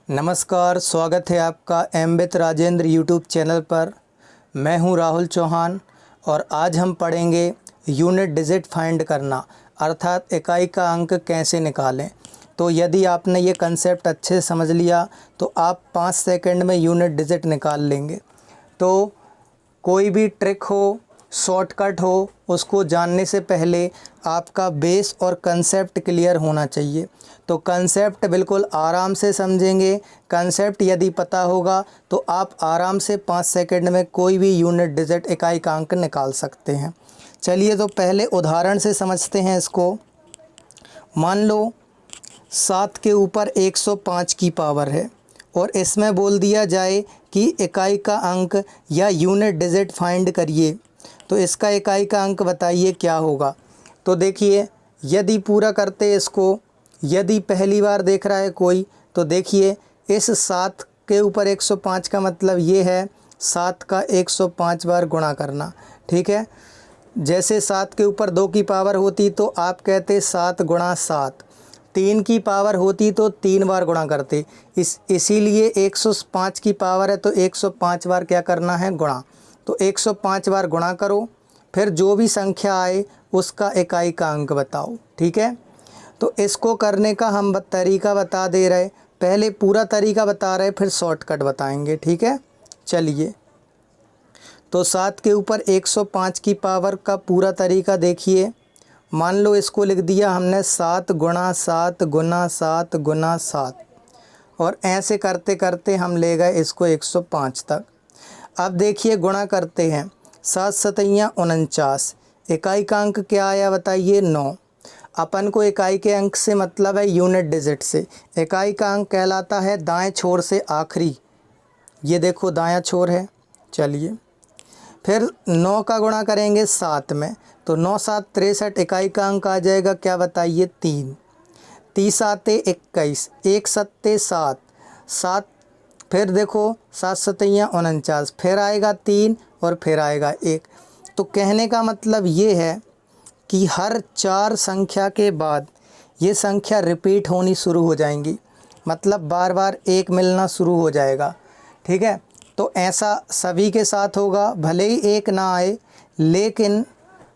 नमस्कार, स्वागत है आपका M with Rajendra YouTube channel पर। मैं हूं राहुल चौहान और आज हम पढ़ेंगे यूनिट डिजिट फाइंड करना, अर्थात इकाई का अंक कैसे निकालें। तो यदि आपने ये कंसेप्ट अच्छे से समझ लिया तो आप 5 सेकंड में यूनिट डिजिट निकाल लेंगे। तो कोई भी ट्रिक हो, शॉर्टकट हो, उसको जानने से पहले आपका बेस और कंसेप्ट क्लियर होना चाहिए। तो कंसेप्ट बिल्कुल आराम से समझेंगे। कंसेप्ट यदि पता होगा तो आप आराम से 5 सेकंड में कोई भी यूनिट डिजिट इकाई का अंक निकाल सकते हैं। चलिए तो पहले उदाहरण से समझते हैं इसको। मान लो 7 के ऊपर 105 की पावर है और इसमें बोल दिया जाए कि इकाई का अंक या यूनिट डिजिट फाइंड करिए, तो इसका इकाई का अंक बताइए क्या होगा। तो देखिए, यदि पूरा करते इसको, यदि पहली बार देख रहा है कोई तो देखिए, इस 7 के ऊपर 105 का मतलब ये है 7 का 105 बार गुणा करना। ठीक है, जैसे 7 के ऊपर 2 की पावर होती तो आप कहते 7 गुणा 7, 3 की पावर होती तो 3 बार गुणा करते। इसीलिए 105 की पावर है तो 105 बार क्या करना है, गुणा। तो 105 बार गुणा करो, फिर जो भी संख्या आए उसका इकाई का अंक बताओ। ठीक है, तो इसको करने का हम तरीका बता दे रहे, पहले पूरा तरीका बता रहे फिर शॉर्टकट बताएंगे। ठीक है, चलिए तो 7 के ऊपर 105 की पावर का पूरा तरीका देखिए। मान लो इसको लिख दिया हमने 7 गुणा 7 गुणा 7 गुणा 7, और ऐसे करते करते हम ले गए इसको 105 तक। अब देखिए गुणा करते हैं, 7 सतैया 49, इकाई का अंक क्या आया बताइए, 9। अपन को इकाई के अंक से मतलब है यूनिट डिजिट से। इकाई का अंक कहलाता है दाएं छोर से आखिरी, ये देखो दायां छोर है। चलिए फिर 9 का गुणा करेंगे 7 में, तो 9 7 63, इकाई का अंक आ जाएगा क्या बताइए, 3। 30 आते 21, 1 सत्ते 7, 7 फिर देखो 7 सतैया 49, फिर आएगा 3 और फिर आएगा 1। तो कहने का मतलब ये है कि हर 4 संख्या के बाद ये संख्या रिपीट होनी शुरू हो जाएंगी, मतलब बार बार 1 मिलना शुरू हो जाएगा। ठीक है, तो ऐसा सभी के साथ होगा, भले ही 1 ना आए, लेकिन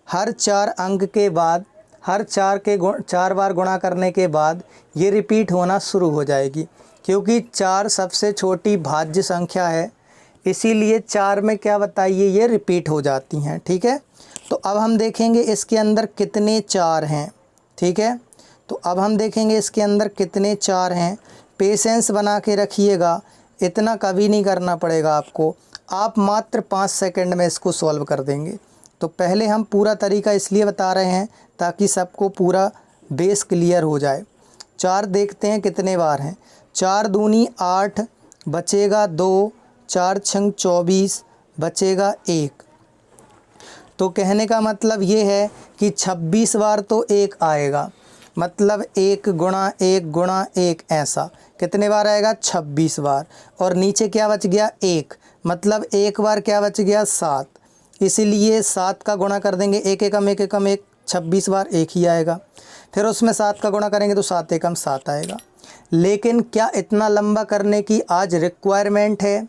हर 4 अंक के बाद, हर 4 बार गुणा करने के बाद ये रिपीट होना शुरू हो जाएगी, क्योंकि 4 सबसे छोटी भाज्य संख्या है, इसीलिए 4 में क्या बताइए ये रिपीट हो जाती हैं। ठीक है, तो अब हम देखेंगे इसके अंदर कितने 4 हैं। ठीक है, तो अब हम देखेंगे इसके अंदर कितने 4 हैं। पेशेंस बना के रखिएगा, इतना कभी नहीं करना पड़ेगा आपको, आप मात्र 5 सेकंड में इसको सॉल्व कर देंगे। तो पहले हम पूरा तरीका इसलिए बता रहे हैं ताकि सबको पूरा बेस क्लियर हो जाए। 4 देखते हैं कितने बार हैं, 4 दूनी 8, बचेगा 2, 4 छंग 24, बचेगा 1। तो कहने का मतलब ये है कि 26 बार तो 1 आएगा, मतलब 1 गुणा 1 गुणा 1, ऐसा कितने बार आएगा, 26 बार। और नीचे क्या बच गया, 1, मतलब 1 बार क्या बच गया, 7। इसीलिए 7 का गुणा कर देंगे, 1 एकम 1 एकम 1, 26 बार 1 ही आएगा। फिर उसमें 7 का गुणा करेंगे तो 7 एकम 7 आएगा। लेकिन क्या इतना लंबा करने की आज रिक्वायरमेंट है?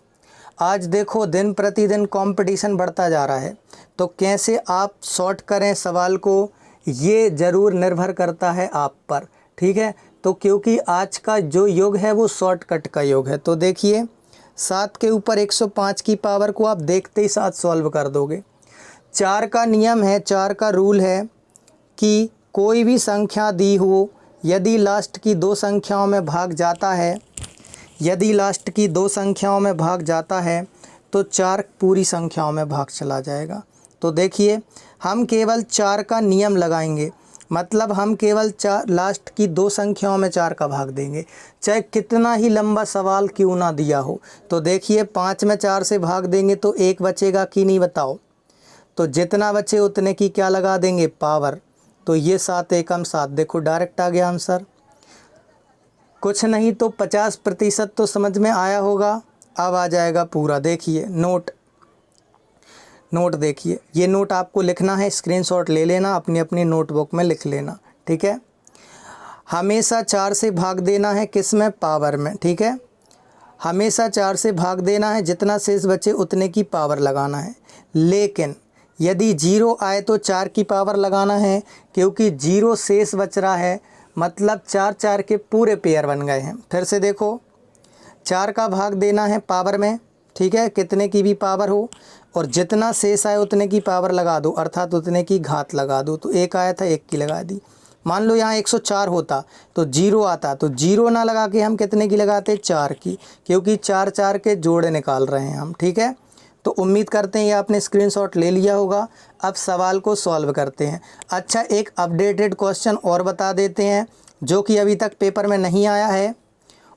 आज देखो दिन प्रतिदिन कंपटीशन बढ़ता जा रहा है, तो कैसे आप सॉर्ट करें सवाल को, ये ज़रूर निर्भर करता है आप पर। ठीक है, तो क्योंकि आज का जो युग है वो शॉर्टकट का युग है। तो देखिए 7 के ऊपर 105 की पावर को आप देखते ही साथ सॉल्व कर दोगे। 4 का नियम है, 4 का रूल है कि कोई भी संख्या दी हो, यदि लास्ट की 2 संख्याओं में भाग जाता है, यदि लास्ट की 2 संख्याओं में भाग जाता है तो 4 पूरी संख्याओं में भाग चला जाएगा। तो देखिए हम केवल 4 का नियम लगाएंगे, मतलब हम केवल 4 लास्ट की 2 संख्याओं में 4 का भाग देंगे, चाहे कितना ही लंबा सवाल क्यों ना दिया हो। तो देखिए 5 में 4 से भाग देंगे तो 1 बचेगा कि नहीं बताओ, तो जितना बचे उतने की क्या लगा देंगे, पावर। तो ये 7 एकम 7, देखो डायरेक्ट आ गया आंसर। कुछ नहीं तो 50% तो समझ में आया होगा। अब आ जाएगा पूरा। देखिए नोट देखिए, ये नोट आपको लिखना है, स्क्रीनशॉट ले लेना, अपनी अपनी नोटबुक में लिख लेना। ठीक है, हमेशा 4 से भाग देना है, किस में, पावर में। ठीक है, हमेशा 4 से भाग देना है, जितना शेष बचे उतने की पावर लगाना है। लेकिन यदि 0 आए तो 4 की पावर लगाना है, क्योंकि 0 शेष बच रहा है, मतलब 4 4 के पूरे पेयर बन गए हैं। फिर से देखो, 4 का भाग देना है पावर में, ठीक है, कितने की भी पावर हो, और जितना शेष आए उतने की पावर लगा दो, अर्थात उतने की घात लगा दो। तो 1 आया था, 1 की लगा दी। मान लो यहाँ 104 होता तो 0 आता, तो 0 ना लगा के हम कितने की लगाते, 4 की, क्योंकि 4 4 के जोड़े निकाल रहे हैं हम, ठीक है। तो उम्मीद करते हैं ये आपने स्क्रीनशॉट ले लिया होगा। अब सवाल को सॉल्व करते हैं। अच्छा, एक अपडेटेड क्वेश्चन और बता देते हैं, जो कि अभी तक पेपर में नहीं आया है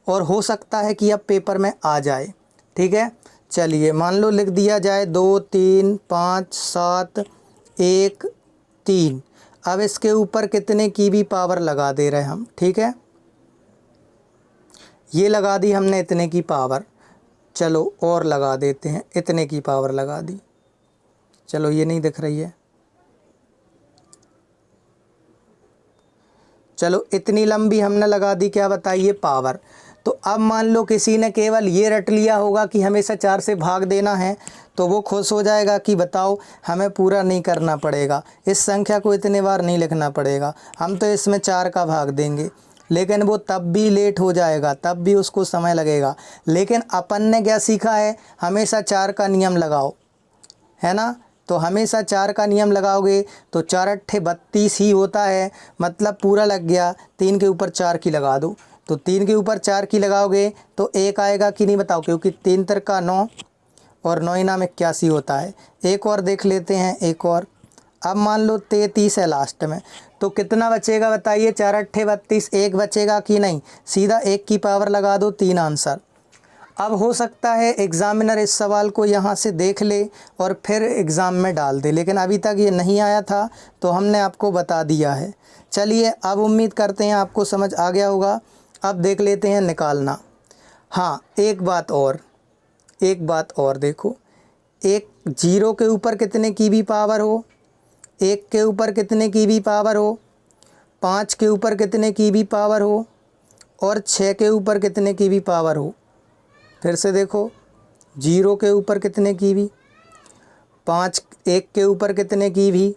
और हो सकता है कि अब पेपर में आ जाए, ठीक है। चलिए, मान लो लिख दिया जाए 2 3 5 7 1 3। अब इसके ऊपर कितने की भी पावर लगा दे रहे हैं हम, ठीक है। ये लगा दी हमने इतने की पावर, चलो और लगा देते हैं, इतने की पावर लगा दी। चलो, ये नहीं दिख रही है, चलो इतनी लंबी हमने लगा दी, क्या बताइए, पावर। तो अब मान लो किसी ने केवल ये रट लिया होगा कि हमेशा 4 से भाग देना है, तो वो खुश हो जाएगा कि बताओ हमें पूरा नहीं करना पड़ेगा, इस संख्या को इतने बार नहीं लिखना पड़ेगा, हम तो इसमें 4 का भाग देंगे। लेकिन वो तब भी लेट हो जाएगा, तब भी उसको समय लगेगा। लेकिन अपन ने क्या सीखा है, हमेशा 4 का नियम लगाओ, है ना। तो हमेशा 4 का नियम लगाओगे तो 4 अट्ठे 32 ही होता है, मतलब पूरा लग गया। 3 के ऊपर 4 की लगा दो, तो 3 के ऊपर 4 की लगाओगे तो 1 आएगा कि नहीं बताओ, क्योंकि 3 तर का 9 और 9 नाम 81 होता है। एक और देख लेते हैं, एक और। अब मान लो 33 है लास्ट में, तो कितना बचेगा बताइए, 4 अट्ठे 32, 1 बचेगा कि नहीं, सीधा 1 की पावर लगा दो, 3 आंसर। अब हो सकता है एग्ज़ामिनर इस सवाल को यहाँ से देख ले और फिर एग्ज़ाम में डाल दे, लेकिन अभी तक ये नहीं आया था तो हमने आपको बता दिया है। चलिए, अब उम्मीद करते हैं आपको समझ आ गया होगा। अब देख लेते हैं निकालना। हाँ, एक बात और देखो, एक 0 के ऊपर कितने की भी पावर हो, 1 के ऊपर कितने की भी पावर हो, 5 के ऊपर कितने की भी पावर हो, और 6 के ऊपर कितने की भी पावर हो। फिर से देखो, 0 के ऊपर कितने की भी, 1 के ऊपर कितने की भी,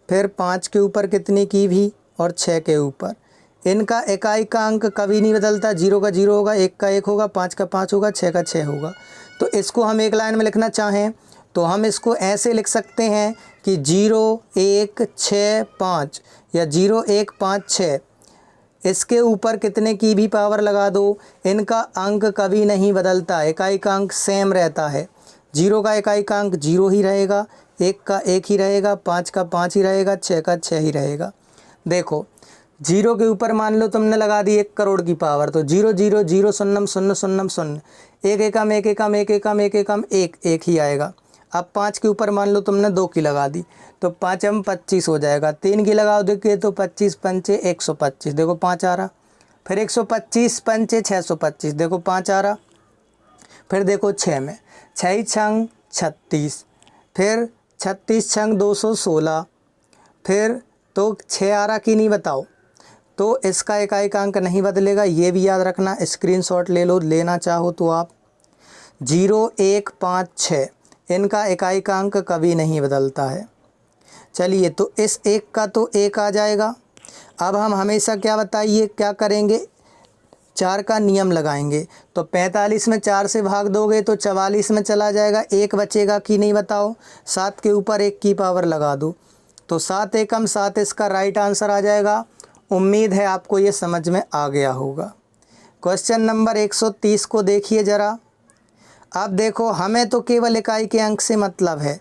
फिर 5 के ऊपर कितने की भी, और 6 के ऊपर। इनका इकाई का अंक कभी नहीं बदलता, 0 का 0 होगा, 1 का 1 होगा, 5 का 5 होगा, 6 का 6 होगा। तो इसको हम एक लाइन में लिखना चाहें तो हम इसको ऐसे लिख सकते हैं कि 0 1 6 5 या 0 1 5 6। इसके ऊपर कितने की भी पावर लगा दो, इनका अंक कभी नहीं बदलता, इकाई का अंक सेम रहता है। 0 का इकाई का अंक 0 ही रहेगा, 1 का 1 ही रहेगा, 5 का 5 ही रहेगा, 6 का 6 ही रहेगा। देखो, 0 के ऊपर मान लो तुमने लगा दी 1 करोड़ की पावर, तो 0 0 0 शून्यम शून्य शून्यम शून्य, 1 एकम 1 एकम 1 एकम 1 एकम 1 1 ही आएगा। अब 5 के ऊपर मान लो तुमने 2 की लगा दी, तो 5 में 25 हो जाएगा। 3 की लगाओ देखिए तो 25 पंचे 125, देखो 5 आ रहा। फिर 125 पंचे 625, देखो 5 आ रहा। फिर देखो 6 में 6 छंग 36, फिर 36 छंग 216, फिर तो 6 आ रहा कि नहीं बताओ। तो इसका इकाई का अंक नहीं बदलेगा, ये भी याद रखना, स्क्रीनशॉट ले लो, लेना चाहो तो आप। 0 1 5 6 इनका इकाई का अंक कभी नहीं बदलता है। चलिए, तो इस 1 का तो 1 आ जाएगा। अब हम हमेशा क्या बताइए क्या करेंगे, 4 का नियम लगाएंगे। तो 45 में 4 से भाग दोगे तो 44 में चला जाएगा, 1 बचेगा कि नहीं बताओ। 7 के ऊपर 1 की पावर लगा दो, तो 7 एकम 7 इसका राइट आंसर आ जाएगा। उम्मीद है आपको ये समझ में आ गया होगा। क्वेश्चन नंबर 130 को देखिए ज़रा। अब देखो, हमें तो केवल इकाई के अंक से मतलब है,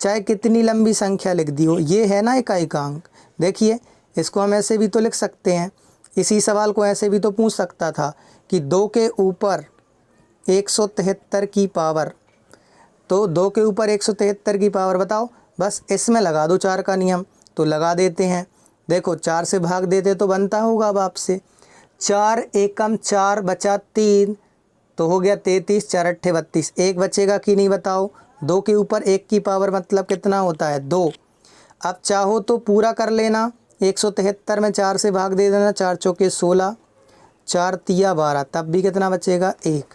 चाहे कितनी लंबी संख्या लिख दी हो, ये है ना इकाई का अंक। देखिए, इसको हम ऐसे भी तो लिख सकते हैं, इसी सवाल को ऐसे भी तो पूछ सकता था कि 2 के ऊपर 173 की पावर, तो 2 के ऊपर 173 की पावर बताओ। बस इसमें लगा दो 4 का नियम, तो लगा देते हैं। देखो, 4 से भाग देते तो बनता होगा अब आपसे, 4 एकम 4 बचा 3, तो हो गया 33, 4 अट्ठे 32, 1 बचेगा कि नहीं बताओ। 2 के ऊपर 1 की पावर मतलब कितना होता है, 2। अब चाहो तो पूरा कर लेना, 173 में 4 से भाग दे देना, 4 चौके 16, 4 तिया 12, तब भी कितना बचेगा, 1।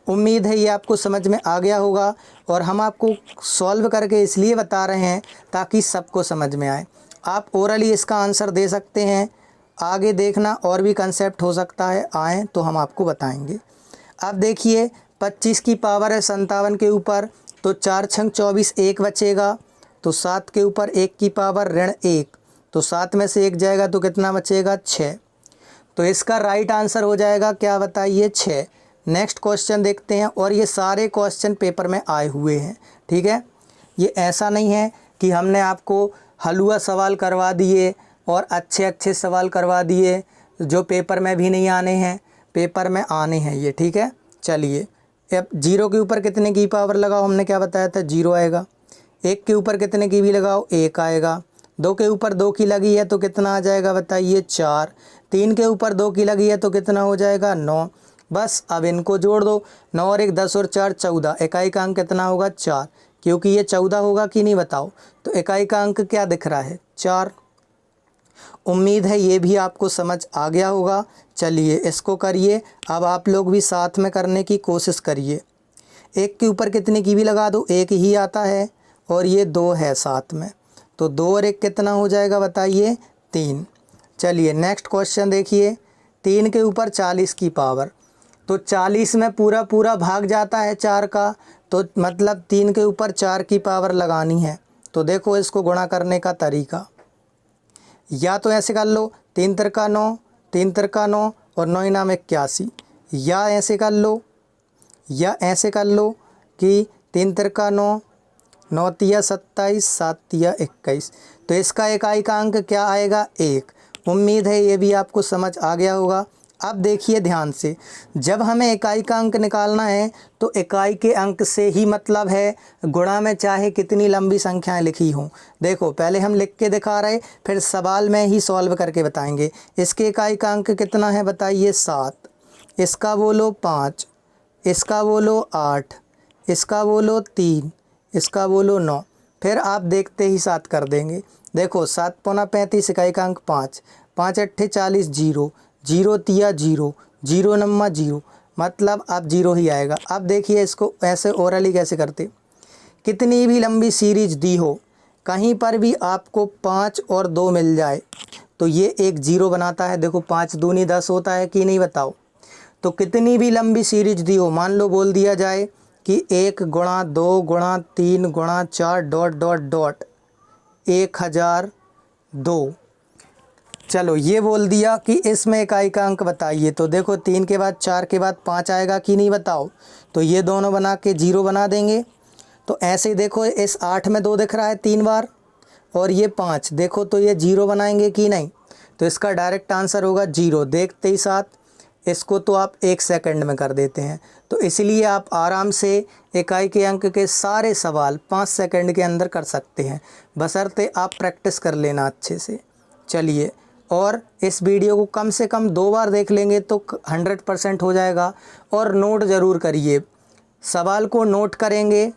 उम्मीद है ये आपको समझ में आ गया होगा और हम आपको सॉल्व करके इसलिए बता रहे हैं ताकि सबको समझ में आए। आप ओरली इसका आंसर दे सकते हैं, आगे देखना और भी कंसेप्ट हो सकता है आए तो हम आपको बताएंगे। अब देखिए 25 की पावर है 57 के ऊपर, तो 4 छंग 24 1 बचेगा, तो 7 के ऊपर 1 की पावर ऋण 1, तो 7 में से 1 जाएगा तो कितना बचेगा 6। तो इसका राइट आंसर हो जाएगा क्या बताइए 6। नेक्स्ट क्वेश्चन देखते हैं और ये सारे क्वेश्चन पेपर में आए हुए हैं, ठीक है। ये ऐसा नहीं है कि हमने आपको हलवा सवाल करवा दिए और अच्छे अच्छे सवाल करवा दिए जो पेपर में भी नहीं आने हैं, पेपर में आने हैं ये, ठीक है। चलिए अब 0 के ऊपर कितने की पावर लगाओ, हमने क्या बताया था 0 आएगा। 1 के ऊपर कितने की भी लगाओ 1 आएगा। 2 के ऊपर 2 की लगी है तो कितना आ जाएगा बताइए 4। 3 के ऊपर 2 की लगी है तो कितना हो जाएगा 9। बस अब इनको जोड़ दो, 9 और 1 10 और 4 14, इकाई का अंक कितना होगा 4, क्योंकि ये 14 होगा कि नहीं बताओ। तो इकाई का अंक क्या दिख रहा है 4। उम्मीद है ये भी आपको समझ आ गया होगा। चलिए इसको करिए, अब आप लोग भी साथ में करने की कोशिश करिए। 1 के ऊपर कितने की भी लगा दो 1 ही आता है और ये 2 है साथ में, तो 2 और 1 कितना हो जाएगा बताइए 3। चलिए नेक्स्ट क्वेश्चन देखिए, 3 के ऊपर 40 की पावर, तो 40 में पूरा पूरा भाग जाता है 4 का, तो मतलब 3 के ऊपर 4 की पावर लगानी है। तो देखो इसको गुणा करने का तरीका, या तो ऐसे कर लो 3 तिरका 9, 3 तिरका 9 और 9 नाम 81, या ऐसे कर लो, या ऐसे कर लो कि 3 तिरका 9, 9 तिया 27, 7 तिया 21, तो इसका इकाई का अंक क्या आएगा 1। उम्मीद है ये भी आपको समझ आ गया होगा। अब देखिए ध्यान से, जब हमें इकाई का अंक निकालना है तो इकाई के अंक से ही मतलब है, गुणा में चाहे कितनी लंबी संख्याएं लिखी हों। देखो पहले हम लिख के दिखा रहे, फिर सवाल में ही सॉल्व करके बताएंगे। इसके इकाई का अंक कितना है बताइए 7, इसका बोलो 5, इसका बोलो 8, इसका बोलो 3, इसका बोलो 9, फिर आप देखते ही 7 कर देंगे। देखो 7 पौना 35, इकाई का अंक 5, 5 अट्ठे 40, 0, 0 तिया 0, 0 नम्मा 0, मतलब अब 0 ही आएगा। अब देखिए इसको ऐसे ओरली कैसे करते, कितनी भी लंबी सीरीज दी हो, कहीं पर भी आपको 5 और 2 मिल जाए तो ये एक 0 बनाता है। देखो 5 दूनी 10 होता है कि नहीं बताओ। तो कितनी भी लंबी सीरीज दी हो, मान लो बोल दिया जाए कि 1 गुणा 2 गुणा 3 गुणा 4 डॉट डॉट डॉट 1002, चलो ये बोल दिया कि इसमें इकाई का अंक बताइए। तो देखो 3 के बाद 4 के बाद 5 आएगा कि नहीं बताओ, तो ये दोनों बना के 0 बना देंगे। तो ऐसे ही देखो इस 8 में 2 दिख रहा है 3 बार, और ये 5 देखो तो ये 0 बनाएंगे कि नहीं, तो इसका डायरेक्ट आंसर होगा 0। देखते ही साथ इसको तो आप 1 सेकंड में कर देते हैं, तो इसलिए आप आराम से इकाई के अंक के सारे सवाल 5 सेकंड के अंदर कर सकते हैं, बशर्ते आप प्रैक्टिस कर लेना अच्छे से। चलिए, और इस वीडियो को कम से कम 2 बार देख लेंगे तो 100% हो जाएगा। और नोट ज़रूर करिए, सवाल को नोट करेंगे,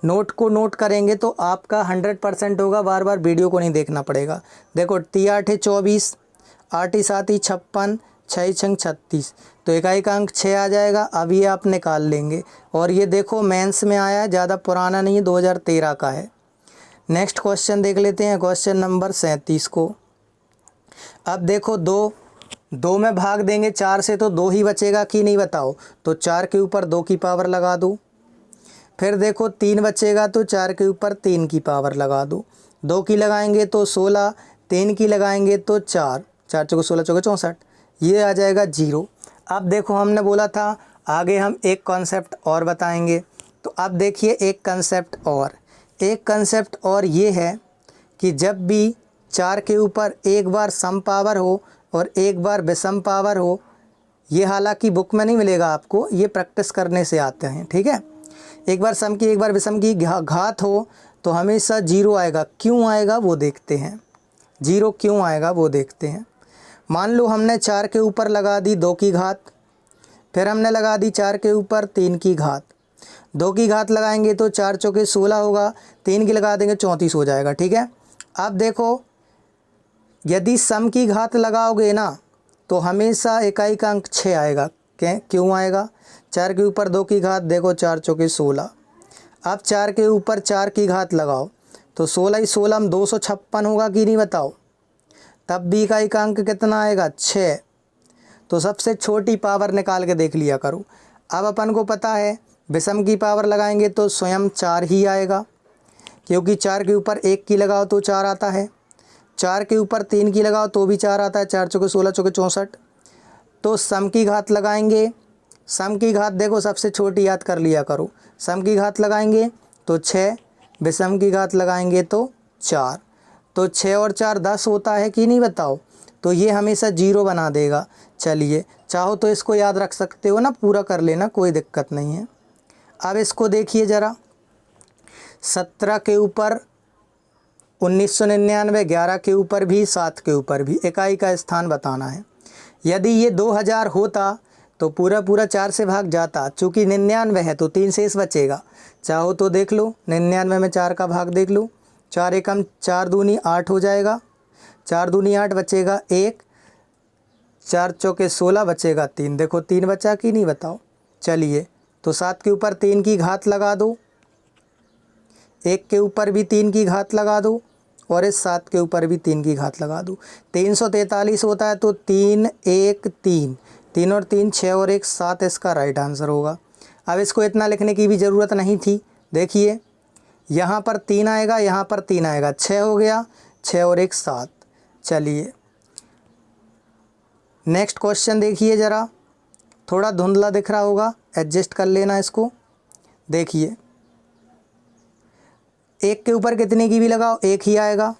नोट करेंगे तो आपका 100% होगा, बार बार वीडियो को नहीं देखना पड़ेगा। देखो 3 8 24, 8 7 56, 6 6 36, तो इकाई का अंक 6 आ जाएगा। अब ये आप निकाल लेंगे, और ये देखो मेंस में आया है, ज़्यादा पुराना नहीं है, 2013 का है। नेक्स्ट क्वेश्चन देख लेते हैं, क्वेश्चन नंबर 37 को। अब देखो 2 में भाग देंगे 4 से तो 2 ही बचेगा कि नहीं बताओ, तो 4 के ऊपर 2 की पावर लगा दो। फिर देखो 3 बचेगा तो 4 के ऊपर 3 की पावर लगा दो। 2 की लगाएंगे तो 16, 3 की लगाएंगे तो 4, 4 चौके 16 चौके 64, ये आ जाएगा 0। अब देखो हमने बोला था आगे हम एक कॉन्सेप्ट और बताएंगे, तो अब देखिए एक कंसेप्ट और ये है कि जब भी 4 के ऊपर एक बार सम पावर हो और एक बार विषम पावर हो, ये हालांकि बुक में नहीं मिलेगा आपको, ये प्रैक्टिस करने से आते हैं, ठीक है। एक बार सम की एक बार विषम की घात हो तो हमेशा 0 आएगा। क्यों आएगा वो देखते हैं, 0 क्यों आएगा वो देखते हैं। मान लो हमने 4 के ऊपर लगा दी 2 की घात, फिर हमने लगा दी 4 के ऊपर 3 की घात। 2 की घात लगाएंगे तो 4 चौके 16 होगा, 3 की लगा देंगे 34 हो जाएगा, ठीक है। अब देखो यदि सम की घात लगाओगे ना तो हमेशा इकाई का अंक 6 आएगा। क्यों आएगा? 4 के ऊपर 2 की घात, देखो 4 चौके 16। अब 4 के ऊपर 4 की घात लगाओ तो 16 ही 16 में 256 होगा कि नहीं बताओ? तब भी इकाई का अंक कितना आएगा? 6। तो सबसे छोटी पावर निकाल के देख लिया करो। अब अपन को पता है विषम की पावर लगाएंगे तो स्वयं 4 ही आएगा, क्योंकि 4 के ऊपर 1 की लगाओ तो 4 आता है, 4 के ऊपर 3 की लगाओ तो भी 4 आता है, 4 चौके 16 चौके 64। तो सम की घात लगाएंगे, सम की घात देखो सबसे छोटी याद कर लिया करो। सम की घात लगाएंगे तो 6, विषम की घात लगाएंगे तो 4। तो 6 और 4 10 होता है कि नहीं बताओ? तो ये हमेशा 0 बना देगा। चलिए, चाहो तो इसको याद रख सकते हो ना, पूरा कर लेना, कोई दिक्कत नहीं है। अब इसको देखिए ज़रा, 17 के ऊपर 1999, 11 के ऊपर भी, 7 के ऊपर भी इकाई का स्थान बताना है। यदि ये 2000 होता तो पूरा पूरा 4 से भाग जाता, चूँकि 99 है तो 3 शेष बचेगा। चाहो तो देख लो, 99 में 4 का भाग देख लो, 4 एकम 4 दूनी 8 हो जाएगा, 4 दूनी 8 बचेगा 1, 4 चौके 16 बचेगा 3। देखो 3 बचा कि नहीं बताओ? चलिए, तो 7 के ऊपर 3 की घात लगा दो, 1 के ऊपर भी 3 की घात लगा दो, और इस 7 के ऊपर भी 3 की घात लगा दो। 343 होता है तो 3 1 3, 3 और 3 6 और 1 7 इसका राइट आंसर होगा। अब इसको इतना लिखने की भी ज़रूरत नहीं थी। देखिए, यहाँ पर 3 आएगा, यहाँ पर 3 आएगा, 6 हो गया, 6 और 1 7। चलिए नेक्स्ट क्वेश्चन देखिए ज़रा, थोड़ा धुंधला दिख रहा होगा, एडजस्ट कर लेना इसको। देखिए, 1 के ऊपर कितने की भी लगाओ 1 ही आएगा,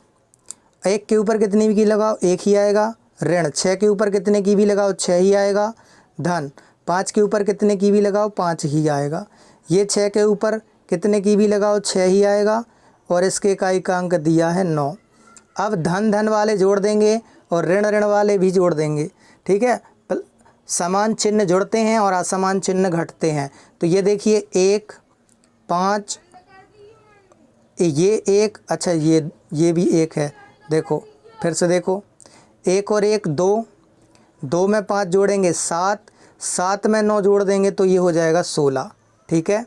1 के ऊपर कितने की लगाओ 1 ही आएगा। ऋण 6 के ऊपर कितने की भी लगाओ 6 ही आएगा। धन 5 के ऊपर कितने की भी लगाओ 5 ही आएगा। ये 6 के ऊपर कितने की भी लगाओ 6 ही आएगा, और इसके इकाई का अंक दिया है 9। अब धन धन वाले जोड़ देंगे और ऋण ऋण वाले भी जोड़ देंगे, ठीक है। समान चिन्ह जुड़ते हैं और असमान चिन्ह घटते हैं। तो ये देखिए 1 5, ये 1, अच्छा ये भी 1 है। देखो फिर से देखो, 1 और 1 2, 2 में 5 जोड़ेंगे 7, 7 में 9 जोड़ देंगे तो ये हो जाएगा 16, ठीक है।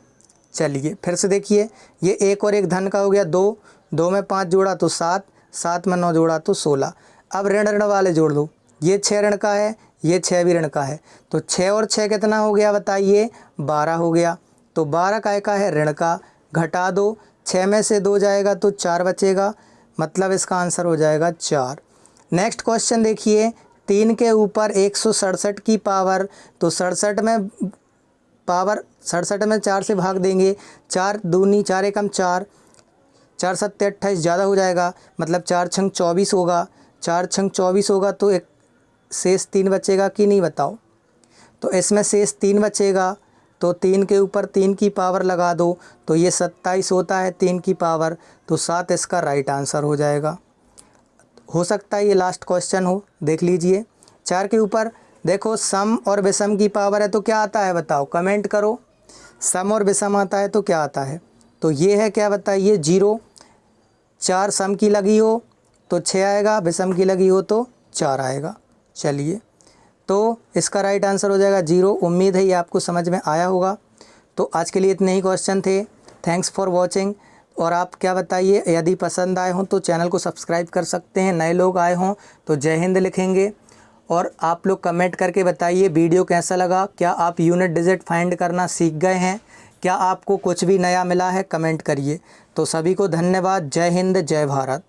चलिए फिर से देखिए, ये 1 और 1 धन का हो गया 2, 2 में 5 जोड़ा तो 7, 7 में 9 जोड़ा तो 16। अब ऋण ऋण वाले जोड़ दो, ये 6 ऋण का है, ये 6 भी ऋण का है, तो 6 और 6 कितना हो गया बताइए? 12 हो गया। तो 12 काय का है? ऋण का। घटा दो, 6 में से 2 जाएगा तो 4 बचेगा, मतलब इसका आंसर हो जाएगा 4। नेक्स्ट क्वेश्चन देखिए, 3 के ऊपर 167 की पावर, तो 67 में पावर 67 में 4 से भाग देंगे, 4 दूनी 4 एकम 4, 4 सत्ते 28 ज़्यादा हो जाएगा, मतलब 4 छंग 24 होगा, 4 छंग 24 होगा तो एक शेष 3 बचेगा कि नहीं बताओ? तो इसमें शेष 3 बचेगा, तो 3 के ऊपर 3 की पावर लगा दो तो ये 27 होता है 3 की पावर, तो 7 इसका राइट आंसर हो जाएगा। हो सकता है ये लास्ट क्वेश्चन हो, देख लीजिए। 4 के ऊपर देखो सम और विषम की पावर है तो क्या आता है बताओ? कमेंट करो। सम और विषम आता है तो क्या आता है? तो ये है क्या बताइए? 0। 4 सम की लगी हो तो 6 आएगा, विषम की लगी हो तो 4 आएगा। चलिए, तो इसका राइट आंसर हो जाएगा 0। उम्मीद है ये आपको समझ में आया होगा। तो आज के लिए इतने ही क्वेश्चन थे। Thanks for watching. और आप क्या बताइए, यदि पसंद आए हों तो चैनल को सब्सक्राइब कर सकते हैं, नए लोग आए हों तो जय हिंद लिखेंगे। और आप लोग कमेंट करके बताइए वीडियो कैसा लगा, क्या आप यूनिट डिजिट फाइंड करना सीख गए हैं, क्या आपको कुछ भी नया मिला है, कमेंट करिए। तो सभी को धन्यवाद। जय हिंद, जय भारत।